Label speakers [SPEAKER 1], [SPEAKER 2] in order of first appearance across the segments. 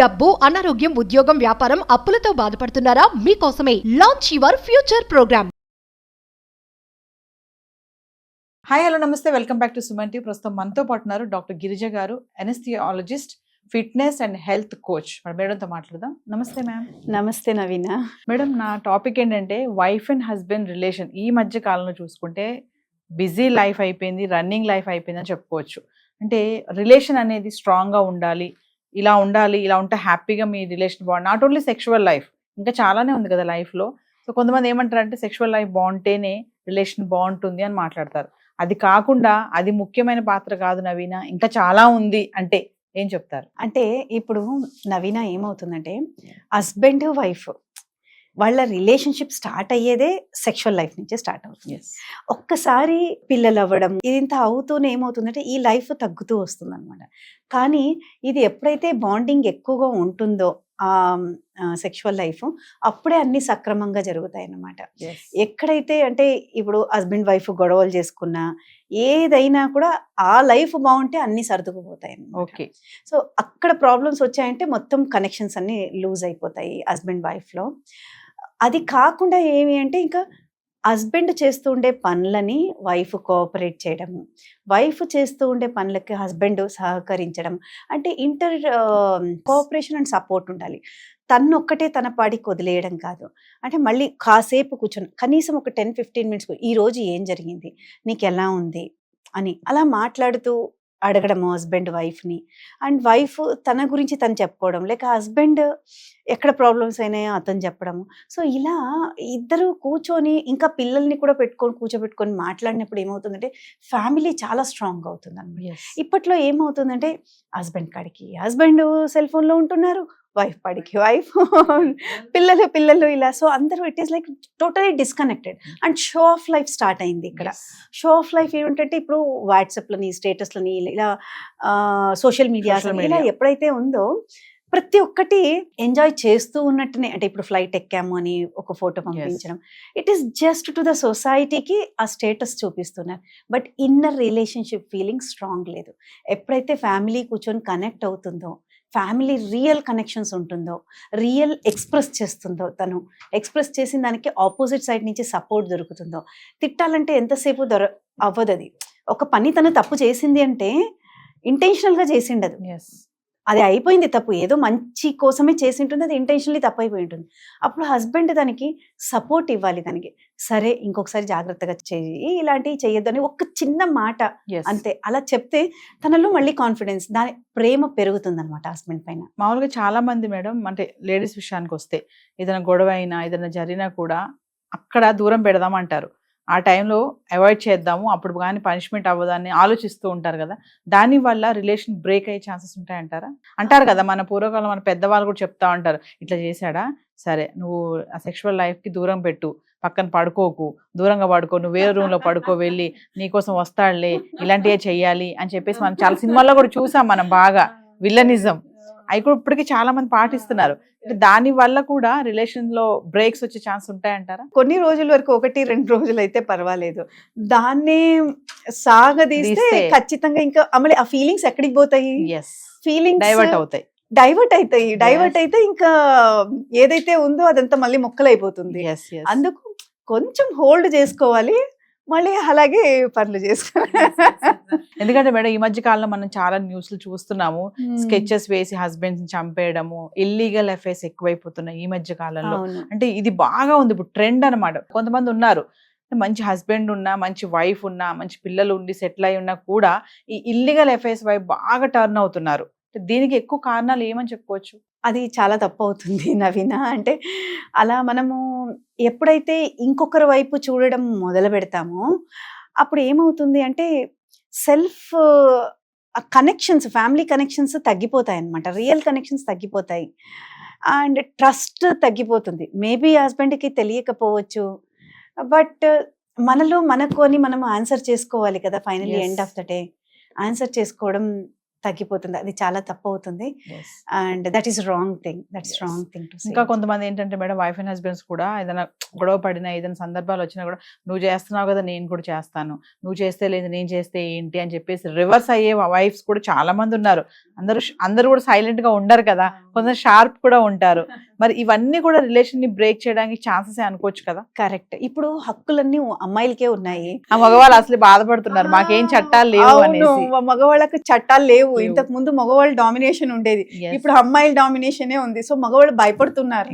[SPEAKER 1] డబ్బు, అనారోగ్యం, ఉద్యోగం, వ్యాపారం, అప్పులతో బాధపడుతున్నారా? మీకోసమే launch your future programme.
[SPEAKER 2] Hi hello నమస్తే, welcome back to Suman TV. ప్రస్తుతం మనతో పాటు ఉన్నారు డాక్టర్ గిరిజ గారు, anaesthesiologist, fitness and health coach. మేడంతో మాట్లాడదాం. నమస్తే మ్యామ్.
[SPEAKER 3] నమస్తే నవీన.
[SPEAKER 2] మేడం, నా టాపిక్ ఏంటంటే వైఫ్ అండ్ హస్బెండ్ రిలేషన్. ఈ మధ్య కాలంలో చూసుకుంటే బిజీ లైఫ్ అయిపోయింది, రన్నింగ్ లైఫ్ అయిపోయింది అని చెప్పుకోవచ్చు. అంటే రిలేషన్ అనేది స్ట్రాంగ్గా ఉండాలి, ఇలా ఉండాలి, ఇలా ఉంటే హ్యాపీగా మీ రిలేషన్ బాగుంది. నాట్ ఓన్లీ సెక్షువల్ లైఫ్, ఇంకా చాలానే ఉంది కదా లైఫ్లో. సో కొంతమంది ఏమంటారంటే సెక్షువల్ లైఫ్ బాగుంటేనే రిలేషన్ బాగుంటుంది అని మాట్లాడతారు. అది కాకుండా అది ముఖ్యమైన పాత్ర కాదు నవీన, ఇంకా చాలా ఉంది అంటే ఏం చెప్తారు?
[SPEAKER 3] అంటే ఇప్పుడు నవీన ఏమవుతుందంటే హస్బెండ్ వైఫ్ వాళ్ళ రిలేషన్షిప్ స్టార్ట్ అయ్యేదే సెక్షువల్ లైఫ్ నుంచే స్టార్ట్ అవుతుంది. ఒక్కసారి పిల్లలు అవ్వడం ఇంత అవుతూనే ఏమవుతుందంటే ఈ లైఫ్ తగ్గుతూ వస్తుంది అనమాట. కానీ ఇది ఎప్పుడైతే బాండింగ్ ఎక్కువగా ఉంటుందో ఆ సెక్షువల్ లైఫ్, అప్పుడే అన్ని సక్రమంగా జరుగుతాయి అన్నమాట. ఎక్కడైతే అంటే ఇప్పుడు హస్బెండ్ వైఫ్ గొడవలు చేసుకున్నా ఏదైనా కూడా ఆ లైఫ్ బాగుంటే అన్ని సర్దుకుపోతాయి.
[SPEAKER 2] ఓకే.
[SPEAKER 3] సో అక్కడ ప్రాబ్లమ్స్ వచ్చాయంటే మొత్తం కనెక్షన్స్ అన్ని లూజ్ అయిపోతాయి హస్బెండ్ వైఫ్ లో. అది కాకుండా ఏమి అంటే ఇంకా హస్బెండ్ చేస్తూ ఉండే పనులని వైఫ్ కోఆపరేట్ చేయడము, వైఫ్ చేస్తూ ఉండే పనులకి హస్బెండ్ సహకరించడం, అంటే ఇంటర్ కోఆపరేషన్ అండ్ సపోర్ట్ ఉండాలి. తను ఒక్కటే తన పాడికి వదిలేయడం కాదు. అంటే మళ్ళీ కాసేపు కూర్చొని కనీసం ఒక 10-15 మినిట్స్ ఈ రోజు ఏం జరిగింది, నీకు ఎలా ఉంది అని అలా మాట్లాడుతూ అడగడము హస్బెండ్ వైఫ్ని. అండ్ వైఫ్ తన గురించి తను చెప్పుకోవడం, లేక హస్బెండ్ ఎక్కడ ప్రాబ్లమ్స్ అయినాయో అతను చెప్పడము. సో ఇలా ఇద్దరు కూర్చొని ఇంకా పిల్లల్ని కూడా కూర్చోబెట్టుకొని మాట్లాడినప్పుడు ఏమవుతుందంటే ఫ్యామిలీ చాలా స్ట్రాంగ్ అవుతుంది అన్నమాట. ఇప్పట్లో ఏమవుతుందంటే హస్బెండ్ కాడికి హస్బెండ్ సెల్ ఫోన్లో ఉంటున్నారు, వైఫ్ పాడికి వైఫ్, పిల్లలు ఇలా. సో అందరూ it is like totally disconnected. And show off life start అయింది ఇక్కడ. షో ఆఫ్ లైఫ్ ఏమిటంటే ఇప్పుడు వాట్సాప్లని, స్టేటస్లని, ఇలా సోషల్ మీడియా ఇలా ఎప్పుడైతే ఉందో ప్రతి ఒక్కటి ఎంజాయ్ చేస్తూ ఉన్నట్టునే. అంటే ఇప్పుడు ఫ్లైట్ ఎక్కాము అని ఒక ఫోటో పంపించడం, it is just to the సొసైటీకి ఆ స్టేటస్ చూపిస్తున్నారు. But inner relationship feeling strong లేదు. ఎప్పుడైతే ఫ్యామిలీ కూర్చొని కనెక్ట్ అవుతుందో, ఫ్యామిలీ రియల్ కనెక్షన్స్ ఉంటుందో, రియల్ ఎక్స్ప్రెస్ చేస్తుందో, తను ఎక్స్ప్రెస్ చేసిన దానికి ఆపోజిట్ సైడ్ నుంచి సపోర్ట్ దొరుకుతుందో, తిట్టాలంటే ఎంతసేపు అవ్వదు. అది ఒక పని తను తప్పు చేసింది అంటే ఇంటెన్షనల్గా చేసిండదు, అది అయిపోయింది తప్పు, ఏదో మంచి కోసమే చేసి ఉంటుంది, అది ఇంటెన్షనల్లీ తప్పు అయిపోయి ఉంటుంది. అప్పుడు హస్బెండ్ దానికి సపోర్ట్ ఇవ్వాలి. దానికి సరే ఇంకొకసారి జాగ్రత్తగా చెయ్యి, ఇలాంటివి చెయ్యొద్దు అని ఒక చిన్న మాట అంతే అలా చెప్తే తనలో మళ్ళీ కాన్ఫిడెన్స్, దాని ప్రేమ పెరుగుతుంది అనమాట హస్బెండ్ పైన.
[SPEAKER 2] మామూలుగా చాలా మంది మేడం, అంటే లేడీస్ విషయానికి వస్తే ఏదైనా గొడవ అయినా ఏదైనా జరిగినా కూడా అక్కడ దూరం పెడదామంటారు. ఆ టైంలో అవాయిడ్ చేద్దాము, అప్పుడు కానీ పనిష్మెంట్ అవ్వదని ఆలోచిస్తూ ఉంటారు కదా. దానివల్ల రిలేషన్ బ్రేక్ అయ్యే ఛాన్సెస్ ఉంటాయంటారా? అంటారు కదా, మన పూర్వకాలం మన పెద్దవాళ్ళు కూడా చెప్తా ఉంటారు, ఇట్లా చేశాడా సరే నువ్వు ఆ సెక్షువల్ లైఫ్కి దూరం పెట్టు, పక్కన పడుకోకు, దూరంగా పడుకో, నువ్వు వేరే రూమ్లో పడుకో, వెళ్ళి నీకోసం వస్తాడులే, ఇలాంటివే చెయ్యాలి అని చెప్పేసి మనం చాలా సినిమాల్లో కూడా చూసాం మనం బాగా. విల్లనిజం అవి కూడా ఇప్పటికీ చాలా మంది పాటిస్తున్నారు. దాని వల్ల కూడా రిలేషన్ లో బ్రేక్స్ వచ్చే ఛాన్స్ ఉంటాయంటారా?
[SPEAKER 3] కొన్ని రోజుల వరకు, 1-2 రోజులు అయితే పర్వాలేదు. దాన్ని సాగదీస్తే ఖచ్చితంగా ఇంకా అమలు ఆ ఫీలింగ్స్ ఎక్కడికి పోతాయి? ఫీలింగ్స్ డైవర్ట్ అయితే ఇంకా ఏదైతే ఉందో అదంతా మళ్ళీ మొక్కలైపోతుంది. అందుకు కొంచెం హోల్డ్ చేసుకోవాలి, మళ్ళీ అలాగే పనులు చేసుకోవాలి.
[SPEAKER 2] ఎందుకంటే మేడం ఈ మధ్య కాలంలో మనం చాలా న్యూస్లు చూస్తున్నాము, స్కెచెస్ వేసి హస్బెండ్స్ చంపేయడము, ఇల్లీగల్ అఫైర్స్ ఎక్కువైపోతున్నాయి ఈ మధ్య కాలంలో. అంటే ఇది బాగా ఉంది ఇప్పుడు ట్రెండ్ అనమాట. కొంతమంది ఉన్నారు మంచి హస్బెండ్ ఉన్నా, మంచి వైఫ్ ఉన్నా, మంచి పిల్లలు ఉండి సెటిల్ అయి ఉన్నా కూడా ఈ ఇల్లీగల్ అఫైర్స్ వైపు బాగా టర్న్ అవుతున్నారు. దీనికి ఎక్కువ కారణాలు ఏమని చెప్పుకోవచ్చు?
[SPEAKER 3] అది చాలా తప్పు అవుతుంది నవీన. అంటే అలా మనము ఎప్పుడైతే ఇంకొకరి వైపు చూడడం మొదలు పెడతామో అప్పుడు ఏమవుతుంది అంటే సెల్ఫ్ కనెక్షన్స్, ఫ్యామిలీ కనెక్షన్స్ తగ్గిపోతాయి అన్నమాట. రియల్ కనెక్షన్స్ తగ్గిపోతాయి అండ్ ట్రస్ట్ తగ్గిపోతుంది. మేబీ హస్బెండ్కి తెలియకపోవచ్చు, బట్ మనలో మనకు అని మనం ఆన్సర్ చేసుకోవాలి కదా. Finally end of the day answer చేసుకోవడం తగ్గిపోతుంది. అది చాలా తప్పు అవుతుంది. And that is wrong thing. That's wrong thing to say.
[SPEAKER 2] ఇంకా కొంతమంది ఏంటంటే మేడం, వైఫ్ అండ్ హస్బెండ్స్ కూడా ఏదైనా గొడవ పడినా, ఏదైనా సందర్భాలు వచ్చినా కూడా నువ్వు చేస్తున్నావు కదా నేను కూడా చేస్తాను, నువ్వు చేస్తే లేదు నేను చేస్తే ఏంటి అని చెప్పేసి రివర్స్ అయ్యే వైఫ్స్ కూడా చాలా మంది ఉన్నారు. అందరూ కూడా సైలెంట్ గా ఉండరు కదా, కొందరు షార్ప్ కూడా ఉంటారు. మరి ఇవన్నీ కూడా రిలేషన్ ని బ్రేక్ చేయడానికి ఛాన్సెస్ అనుకోవచ్చు కదా.
[SPEAKER 3] కరెక్ట్. ఇప్పుడు హక్కులన్నీ అమ్మాయిలకే ఉన్నాయి,
[SPEAKER 2] ఆ మగవాళ్ళు అసలు బాధపడుతున్నారు మాకేం చట్టాలు లేవు అనేసి.
[SPEAKER 3] మగవాళ్ళకి చట్టాలు లేవు. ఇంతకు ముందు మగవాళ్ళ డామినేషన్ ఉండేది, ఇప్పుడు అమ్మాయిల డామినేషనే ఉంది. సో మగవాళ్ళు భయపడుతున్నారు.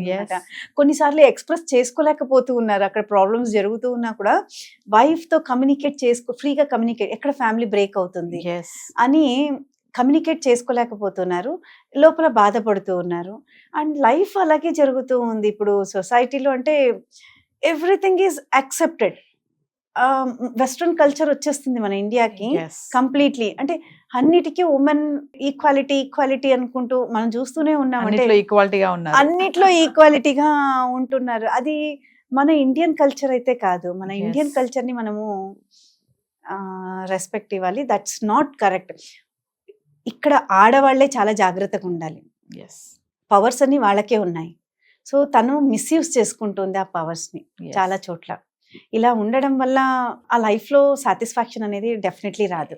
[SPEAKER 3] కొన్నిసార్లు ఎక్స్ప్రెస్ చేసుకోలేకపోతూ ఉన్నారు. అక్కడ ప్రాబ్లమ్స్ జరుగుతూ ఉన్నా కూడా వైఫ్ తో కమ్యూనికేట్ ఫ్రీగా కమ్యూనికేట్, ఎక్కడ ఫ్యామిలీ బ్రేక్ అవుతుంది అని కమ్యూనికేట్ చేసుకోలేకపోతున్నారు, లోపల బాధపడుతూ ఉన్నారు. అండ్ లైఫ్ అలాగే జరుగుతూ ఉంది ఇప్పుడు సొసైటీలో. అంటే everything is accepted. Western culture వచ్చేస్తుంది మన ఇండియాకి కంప్లీట్లీ. అంటే అన్నిటికీ ఉమెన్ ఈక్వాలిటీ అనుకుంటూ మనం చూస్తూనే ఉన్నాం. అంటే అన్నిట్లో ఈక్వాలిటీగా ఉంటున్నారు. అది మన ఇండియన్ కల్చర్ అయితే కాదు. మన ఇండియన్ కల్చర్ ని మనము రెస్పెక్ట్ ఇవ్వాలి. That's not correct. ఇక్కడ ఆడవాళ్లే చాలా జాగ్రత్తగా ఉండాలి. పవర్స్ అన్ని వాళ్ళకే ఉన్నాయి. సో తను మిస్యూజ్ చేసుకుంటుంది ఆ పవర్స్ ని చాలా చోట్ల. ఇలా ఉండడం వల్ల ఆ లైఫ్ లో సాటిస్ఫాక్షన్ అనేది డెఫినెట్లీ రాదు.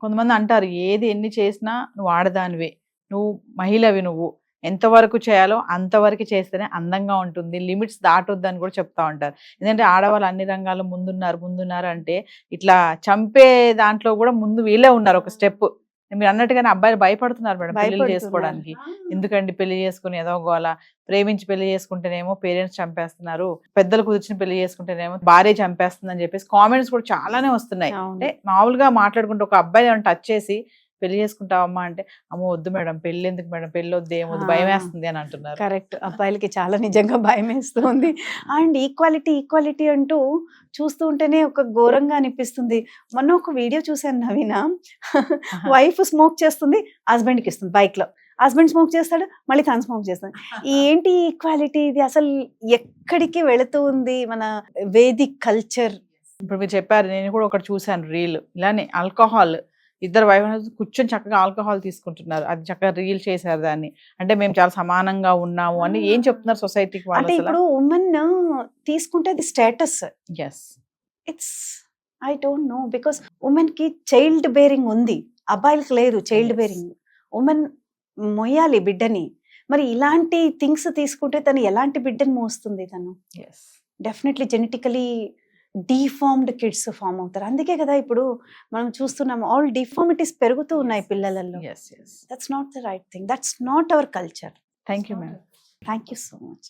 [SPEAKER 2] కొంతమంది అంటారు, ఏది ఎన్ని చేసినా నువ్వు ఆడదానివే, నువ్వు మహిళవి, నువ్వు ఎంతవరకు చేయాలో అంతవరకు చేస్తేనే అందంగా ఉంటుంది, లిమిట్స్ దాటొద్దు అని కూడా చెప్తా ఉంటారు. ఎందుకంటే ఆడవాళ్ళు అన్ని రంగాల్లో ముందున్నారు అంటే ఇట్లా చంపే దాంట్లో కూడా ముందు వీళ్ళే ఉన్నారు ఒక స్టెప్. మీరు అన్నట్టుగానే అబ్బాయిలు భయపడుతున్నారు మేడం పెళ్లి చేసుకోవడానికి. ఎందుకంటే పెళ్లి చేసుకుని ఏదో గోల, ప్రేమించి పెళ్లి చేసుకుంటేనేమో పేరెంట్స్ చంపేస్తున్నారు, పెద్దలు కుదిర్చిన పెళ్లి చేసుకుంటేనేమో భార్య చంపేస్తుంది అని చెప్పేసి కామెంట్స్ కూడా చాలానే వస్తున్నాయి. అంటే మామూలుగా మాట్లాడుకుంటే ఒక అబ్బాయి టచ్ చేసి పెళ్లి చేసుకుంటావమ్మా అంటే, అమ్మో వద్దు మేడం, పెళ్లి ఎందుకు మేడం, పెళ్లి వద్దు, ఏమొద్దు, భయం వేస్తుంది అని అంటున్నారు.
[SPEAKER 3] కరెక్ట్. అబ్బాయిలకి చాలా నిజంగా భయం వేస్తుంది. అండ్ ఈక్వాలిటీ అంటూ చూస్తూ ఉంటేనే ఒక ఘోరంగా అనిపిస్తుంది. మొన్న ఒక వీడియో చూసాను నవీన, వైఫ్ స్మోక్ చేస్తుంది, హస్బెండ్కి ఇస్తుంది బైక్ లో, హస్బెండ్ స్మోక్ చేస్తాడు, మళ్ళీ తను స్మోక్ చేస్తాడు. ఏంటి ఈక్వాలిటీ ఇది? అసలు ఎక్కడికి వెళుతూ ఉంది మన వేదిక్ కల్చర్?
[SPEAKER 2] ఇప్పుడు మీరు చెప్పారు, నేను కూడా ఒకటి చూసాను రీల్, ఇలానే ఆల్కహాల్, ఇద్దరు వైఫ్ కూర్చొని చక్కగా ఆల్కహాల్ తీసుకుంటున్నారు, అది చక్కగా రీల్ చేశారు దాన్ని. అంటే మేము చాలా సమానంగా ఉన్నాము అని ఏం చెప్తున్నారు సొసైటీకి?
[SPEAKER 3] అంటే ఇప్పుడు ఉమెన్ తీసుకుంటే అది status. It's I don't know, because women కి చైల్డ్ బేరింగ్ ఉంది, అబ్బాయిలకు లేదు చైల్డ్ బేరింగ్. ఉమెన్ మొయ్యాలి బిడ్డని. మరి ఇలాంటి థింగ్స్ తీసుకుంటే తను ఎలాంటి బిడ్డని మోస్తుంది? తను definitely genetically deformed kids form అవుతారు. అందుకే కదా ఇప్పుడు మనం చూస్తున్నాం, ఆల్ డిఫార్మిటీస్ పెరుగుతూ ఉన్నాయి పిల్లలలో. That's not the right thing. That's not our culture.
[SPEAKER 2] Thank you madam.
[SPEAKER 3] Thank you so much.